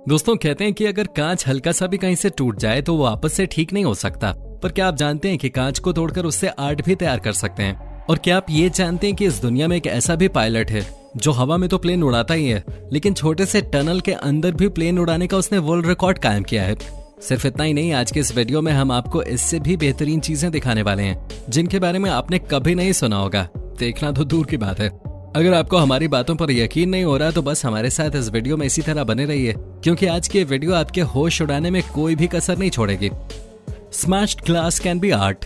दोस्तों कहते हैं कि अगर कांच हल्का सा भी कहीं से टूट जाए तो वो वापस से ठीक नहीं हो सकता। पर क्या आप जानते हैं कि कांच को तोड़कर उससे आर्ट भी तैयार कर सकते हैं? और क्या आप ये जानते हैं कि इस दुनिया में एक ऐसा भी पायलट है जो हवा में तो प्लेन उड़ाता ही है, लेकिन छोटे से टनल के अंदर भी प्लेन उड़ाने का उसने वर्ल्ड रिकॉर्ड कायम किया है। सिर्फ इतना ही नहीं, आज के इस वीडियो में हम आपको इससे भी बेहतरीन चीजें दिखाने वाले हैं जिनके बारे में आपने कभी नहीं सुना होगा, देखना तो दूर की बात है। अगर आपको हमारी बातों पर यकीन नहीं हो रहा तो बस हमारे साथ इस वीडियो में इसी तरह बने रहिए, क्योंकि आज की वीडियो आपके होश उड़ाने में कोई भी कसर नहीं छोड़ेगी। Smashed glass can be art.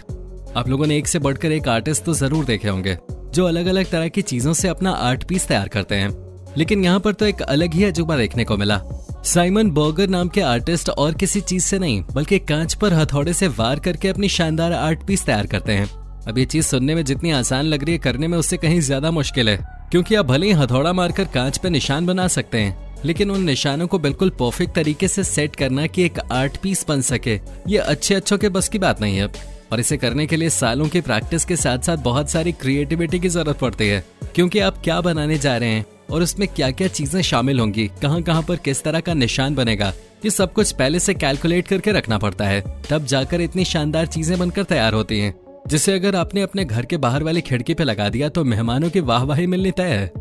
आप लोगों ने एक से बढ़कर एक आर्टिस्ट तो जरूर देखे होंगे जो अलग अलग तरह की चीजों से अपना आर्ट पीस तैयार करते हैं, लेकिन यहाँ पर तो एक अलग ही अजूबा देखने को मिला। साइमन बर्गर नाम के आर्टिस्ट और किसी चीज से नहीं बल्कि कांच पर हथौड़े से वार करके अपनी शानदार आर्ट पीस तैयार करते हैं। अब ये चीज सुनने में जितनी आसान लग रही है, करने में उससे कहीं ज्यादा मुश्किल है, क्योंकि आप भले ही हथौड़ा मारकर कांच पे निशान बना सकते हैं, लेकिन उन निशानों को बिल्कुल परफेक्ट तरीके से सेट करना कि एक आर्ट पीस बन सके, ये अच्छों के बस की बात नहीं है। और इसे करने के लिए सालों की प्रैक्टिस के साथ साथ बहुत सारी क्रिएटिविटी की जरूरत पड़ती है, क्योंकि आप क्या बनाने जा रहे हैं और उसमें क्या क्या चीजें शामिल होंगी, कहाँ पर किस तरह का निशान बनेगा, ये सब कुछ पहले से कैलकुलेट करके रखना पड़ता है। तब जाकर इतनी शानदार चीजें बनकर तैयार होती हैं, जिसे अगर आपने अपने घर के बाहर वाली खिड़की पे लगा दिया तो मेहमानों की वाहवाही मिलनी तय है।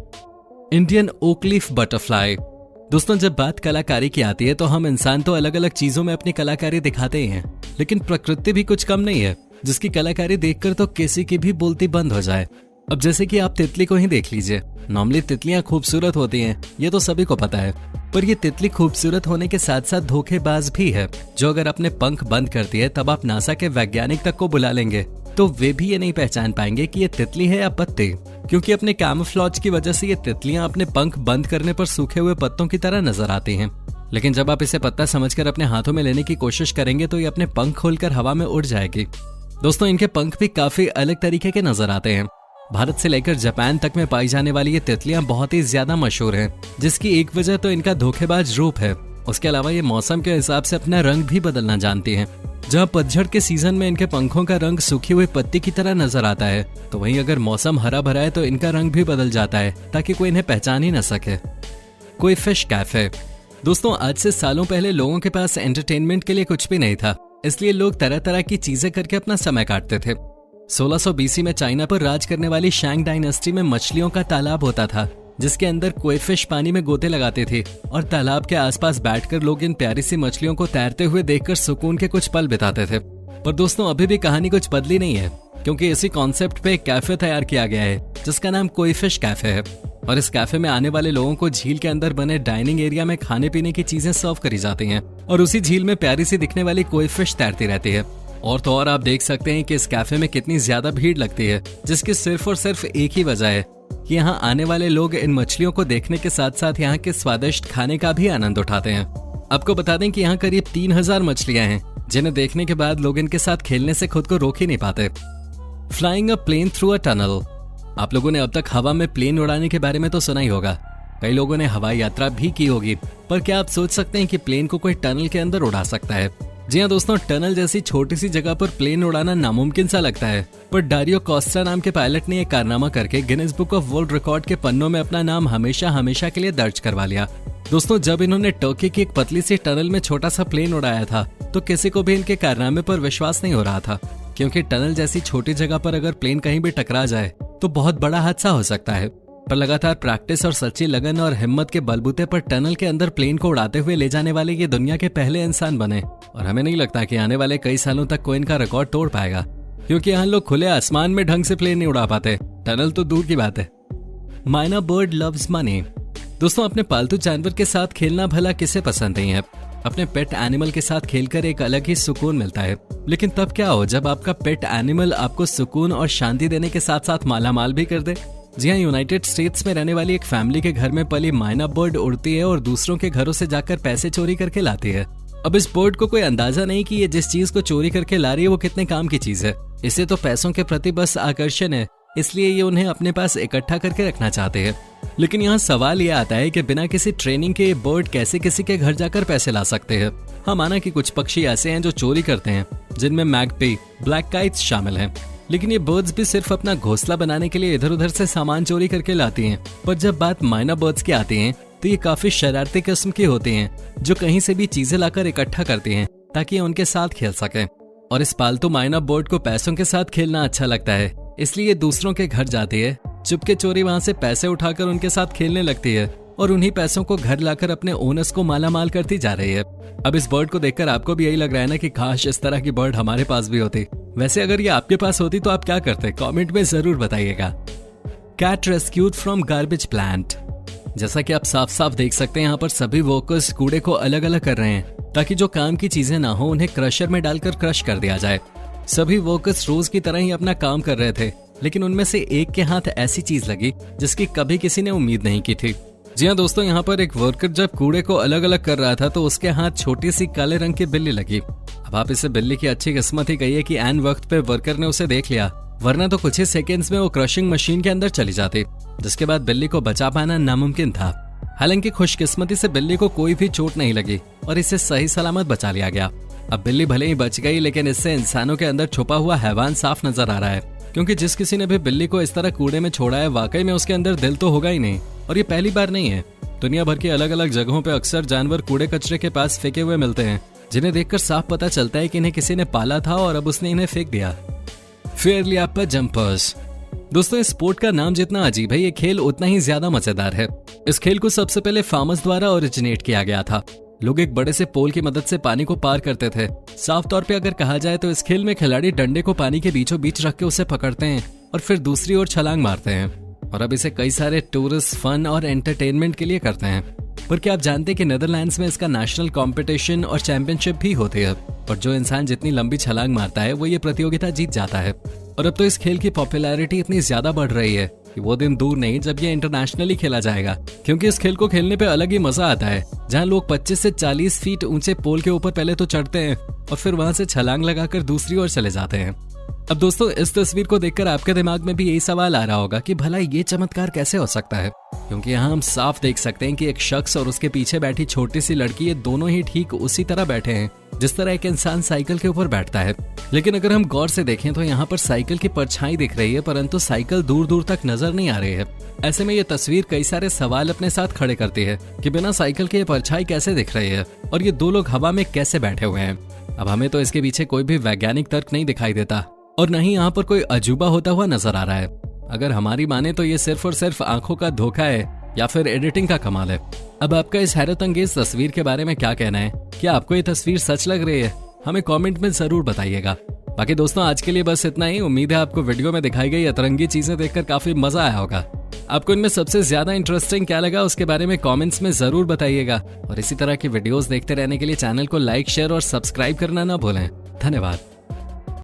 Indian oak leaf butterfly. दोस्तों जब बात कलाकारी की आती है तो हम इंसान तो अलग अलग चीजों में अपनी कलाकारी दिखाते ही हैं, लेकिन प्रकृति भी कुछ कम नहीं है जिसकी कलाकारी देखकर तो किसी की भी बोलती बंद हो जाए। अब जैसे कि आप तितली को ही देख लीजिए। नॉर्मली तितलियां खूबसूरत होती हैं, ये तो सभी को पता है, पर ये तितली खूबसूरत होने के साथ साथ धोखेबाज भी है, जो अगर अपने पंख बंद करती है तब आप नासा के वैज्ञानिक तक को बुला लेंगे तो वे भी ये नहीं पहचान पाएंगे कि ये तितली है या पत्ते, क्योंकि अपने कैमोफ्लेज की वजह से ये तितलियां अपने पंख बंद करने पर सूखे हुए पत्तों की तरह नजर आती हैं। लेकिन जब आप इसे पत्ता समझकर अपने हाथों में लेने की कोशिश करेंगे तो ये अपने पंख खोलकर हवा में उड़ जाएगी। दोस्तों इनके पंख भी काफी अलग तरीके के नजर आते हैं। भारत से लेकर जापान तक में पाई जाने वाली ये तितलियां बहुत ही ज्यादा मशहूर हैं, जिसकी एक वजह तो इनका धोखेबाज रूप है। उसके अलावा ये मौसम के हिसाब से अपना रंग भी बदलना जानती हैं। जहाँ पतझड़ के सीजन में इनके पंखों का रंग सूखी हुई पत्ती की तरह नजर आता है, तो वहीं अगर मौसम हरा भरा है तो इनका रंग भी बदल जाता है ताकि कोई इन्हें पहचान ही न सके। कोई फिश कैफे। दोस्तों आज से सालों पहले लोगों के पास एंटरटेनमेंट के लिए कुछ भी नहीं था, इसलिए लोग तरह तरह की चीजें करके अपना समय काटते थे। 1600 BC में चाइना पर राज करने वाली शैंग डायनेस्टी में मछलियों का तालाब होता था, जिसके अंदर कोई फिश पानी में गोते लगाते थे और तालाब के आसपास बैठकर लोग इन प्यारी सी मछलियों को तैरते हुए देखकर सुकून के कुछ पल बिताते थे। पर दोस्तों अभी भी कहानी कुछ बदली नहीं है, क्योंकि इसी कॉन्सेप्ट पे एक कैफे तैयार किया गया है जिसका नाम कोई फिश कैफे है। और इस कैफे में आने वाले लोगों को झील के अंदर बने डाइनिंग एरिया में खाने पीने की चीजें सर्व करी जाती हैं और उसी झील में प्यारी सी दिखने वाली कोई फिश तैरती रहती है। और तो और आप देख सकते हैं कि इस कैफे में कितनी ज्यादा भीड़ लगती है, जिसकी सिर्फ और सिर्फ एक ही वजह है कि यहाँ आने वाले लोग इन मछलियों को देखने के साथ साथ यहाँ के स्वादिष्ट खाने का भी आनंद उठाते हैं। आपको बता दें कि यहाँ करीब 3000 मछलियां हैं, जिन्हें देखने के बाद लोग इनके साथ खेलने से खुद को रोक ही नहीं पाते। Flying a plane through a tunnel. आप लोगों ने अब तक हवा में प्लेन उड़ाने के बारे में तो सुना ही होगा, कई लोगों ने हवाई यात्रा भी की होगी, पर क्या आप सोच सकते हैं कि प्लेन को कोई टनल के अंदर उड़ा सकता है? जी हाँ दोस्तों, टनल जैसी छोटी सी जगह पर प्लेन उड़ाना नामुमकिन सा लगता है, पर डारियो कोस्टा नाम के पायलट ने एक कारनामा करके Guinness book of world record के पन्नों में अपना नाम हमेशा के लिए दर्ज करवा लिया। दोस्तों जब इन्होंने टर्की की एक पतली सी टनल में छोटा सा प्लेन उड़ाया था तो किसी को भी इनके कारनामे पर विश्वास नहीं हो रहा था, क्योंकि टनल जैसी छोटी जगह पर अगर प्लेन कहीं भी टकरा जाए तो बहुत बड़ा हादसा हो सकता है। पर लगातार प्रैक्टिस और सच्ची लगन और हिम्मत के बलबूते पर टनल के अंदर प्लेन को उड़ाते हुए ले जाने वाले ये दुनिया के पहले इंसान बने, और हमें नहीं लगता कि आने वाले कई सालों तक कोई इनका रिकॉर्ड तोड़ पाएगा, क्योंकि यहाँ लोग खुले आसमान में ढंग से प्लेन नहीं उड़ा पाते, टनल तो दूर की बात है। माइना बर्ड लव्स मनी। दोस्तों अपने पालतू जानवर के साथ खेलना भला किसे पसंद नहीं है? अपने पेट एनिमल के साथ खेलकर एक अलग ही सुकून मिलता है, लेकिन तब क्या हो जब आपका पेट एनिमल आपको सुकून और शांति देने के साथ साथ मालामाल भी कर दे। जी हाँ, यूनाइटेड स्टेट्स में रहने वाली एक फैमिली के घर में पली माइना बर्ड उड़ती है और दूसरों के घरों से जाकर पैसे चोरी करके लाती है। अब इस बर्ड को कोई अंदाजा नहीं कि ये जिस चीज को चोरी करके ला रही है वो कितने काम की चीज है। इसे तो पैसों के प्रति बस आकर्षण है, इसलिए ये उन्हें अपने पास इकट्ठा करके रखना चाहते हैं। लेकिन यहाँ सवाल ये आता है कि बिना किसी ट्रेनिंग के ये बर्ड कैसे किसी के घर जाकर पैसे ला सकते हैं। हाँ, माना कि कुछ पक्षी ऐसे हैं जो चोरी करते हैं, जिनमें मैगपी, ब्लैक काइट्स शामिल हैं, लेकिन ये बर्ड्स भी सिर्फ अपना घोंसला बनाने के लिए इधर उधर से सामान चोरी करके लाती हैं। पर जब बात माइना बर्ड्स की आती है तो ये काफी शरारती किस्म की होती हैं जो कहीं से भी चीजें लाकर इकट्ठा करती हैं ताकि उनके साथ खेल सकें। और इस पालतू माइना बर्ड को पैसों के साथ खेलना अच्छा लगता है, इसलिए दूसरों के घर जाती है, चुपके चोरी वहां से पैसे उठाकर उनके साथ खेलने लगती है और उन्हीं पैसों को घर लाकर अपने ओनर्स को मालामाल करती जा रही है। अब इस बर्ड को देखकर आपको भी यही लग रहा है ना कि काश इस तरह की बर्ड हमारे पास भी होती। वैसे अगर ये आपके पास होती तो आप क्या करते? कमेंट में जरूर बताइएगा। Cat rescued from garbage plant. जैसा कि आप साफ साफ देख सकते हैं, यहाँ पर सभी वर्कर्स कूड़े को अलग अलग कर रहे हैं ताकि जो काम की चीजें ना हो उन्हें क्रशर में डालकर क्रश कर दिया जाए। सभी वर्कर्स रोज की तरह ही अपना काम कर रहे थे, लेकिन उनमें से एक के हाथ ऐसी चीज लगी जिसकी कभी किसी ने उम्मीद नहीं की थी। जी हाँ दोस्तों, यहाँ पर एक वर्कर जब कूड़े को अलग अलग कर रहा था तो उसके हाथ छोटी सी काले रंग की बिल्ली लगी। अब आप इसे बिल्ली की अच्छी किस्मत ही कहिए कि ऐन वक्त पे वर्कर ने उसे देख लिया, वरना तो कुछ ही सेकेंड्स में वो क्रशिंग मशीन के अंदर चली जाती, जिसके बाद बिल्ली को बचा पाना नामुमकिन था। हालांकि खुशकिस्मती से बिल्ली को कोई भी चोट नहीं लगी और इसे सही सलामत बचा लिया गया। अब बिल्ली भले ही बच गई, लेकिन इससे इंसानों के अंदर छुपा हुआ हैवान साफ नजर आ रहा है, क्योंकि जिस किसी ने भी बिल्ली को इस तरह कूड़े में छोड़ा है वाकई में उसके अंदर दिल तो होगा ही नहीं। और ये पहली बार नहीं है, दुनिया भर की अलग अलग जगहों पे अक्सर जानवर कूड़े कचरे के पास फेंके हुए मिलते हैं, जिन्हें देखकर साफ पता चलता है कि इन्हें किसी ने पाला था और अब उसने इन्हें फेंक दिया। फेयरलियापा जंपर्स। दोस्तों, इस स्पोर्ट का नाम जितना अजीब है, ये खेल उतना ही ज्यादा मजेदार है। इस खेल को सबसे पहले फार्मर्स द्वारा ओरिजिनेट किया गया था। लोग एक बड़े से पोल की मदद से पानी को पार करते थे। साफ तौर पे अगर कहा जाए तो इस खेल में खिलाड़ी डंडे को पानी के बीचों बीच रख के उसे पकड़ते हैं और फिर दूसरी ओर छलांग मारते हैं। और अब इसे कई सारे टूरिस्ट फन और एंटरटेनमेंट के लिए करते हैं। पर क्या आप जानते हैं कि नीदरलैंड्स में इसका नेशनल कंपटीशन और चैंपियनशिप भी होती है, और जो इंसान जितनी लंबी छलांग मारता है वो ये प्रतियोगिता जीत जाता है। और अब तो इस खेल की पॉपुलैरिटी इतनी ज्यादा बढ़ रही है कि वो दिन दूर नहीं जब ये इंटरनेशनली खेला जाएगा, क्योंकि इस खेल को खेलने पे अलग ही मजा आता है, जहाँ लोग 25 से 40 फीट ऊंचे पोल के ऊपर पहले तो चढ़ते हैं और फिर वहां से छलांग लगाकर दूसरी ओर चले जाते हैं। अब दोस्तों, इस तस्वीर को देखकर आपके दिमाग में भी यही सवाल आ रहा होगा कि भला ये चमत्कार कैसे हो सकता है, क्योंकि यहाँ हम साफ देख सकते हैं कि एक शख्स और उसके पीछे बैठी छोटी सी लड़की, ये दोनों ही ठीक उसी तरह बैठे हैं जिस तरह एक इंसान साइकिल के ऊपर बैठता है। लेकिन अगर हम गौर से देखें तो यहाँ पर साइकिल की परछाई दिख रही है, परंतु साइकिल दूर दूर तक नजर नहीं आ रही है। ऐसे में ये तस्वीर कई सारे सवाल अपने साथ खड़े करती है कि बिना साइकिल के ये परछाई कैसे दिख रही है और ये दो लोग हवा में कैसे बैठे हुए हैं। अब हमें तो इसके पीछे कोई भी वैज्ञानिक तर्क नहीं दिखाई देता और न ही यहाँ पर कोई अजूबा होता हुआ नजर आ रहा है। अगर हमारी माने तो ये सिर्फ और सिर्फ आंखों का धोखा है या फिर एडिटिंग का कमाल है। अब आपका इस हैरत अंगेज तस्वीर के बारे में क्या कहना है? क्या आपको ये तस्वीर सच लग रही है? हमें कमेंट में जरूर बताइएगा। बाकी दोस्तों, आज के लिए बस इतना ही। उम्मीद है आपको वीडियो में दिखाई गई अतरंगी चीजें देखकर काफी मजा आया होगा। आपको इनमें सबसे ज्यादा इंटरेस्टिंग क्या लगा उसके बारे में कमेंट्स में जरूर बताइएगा। और इसी तरह की वीडियोस देखते रहने के लिए चैनल को लाइक, शेयर और सब्सक्राइब करना ना भूलें। धन्यवाद।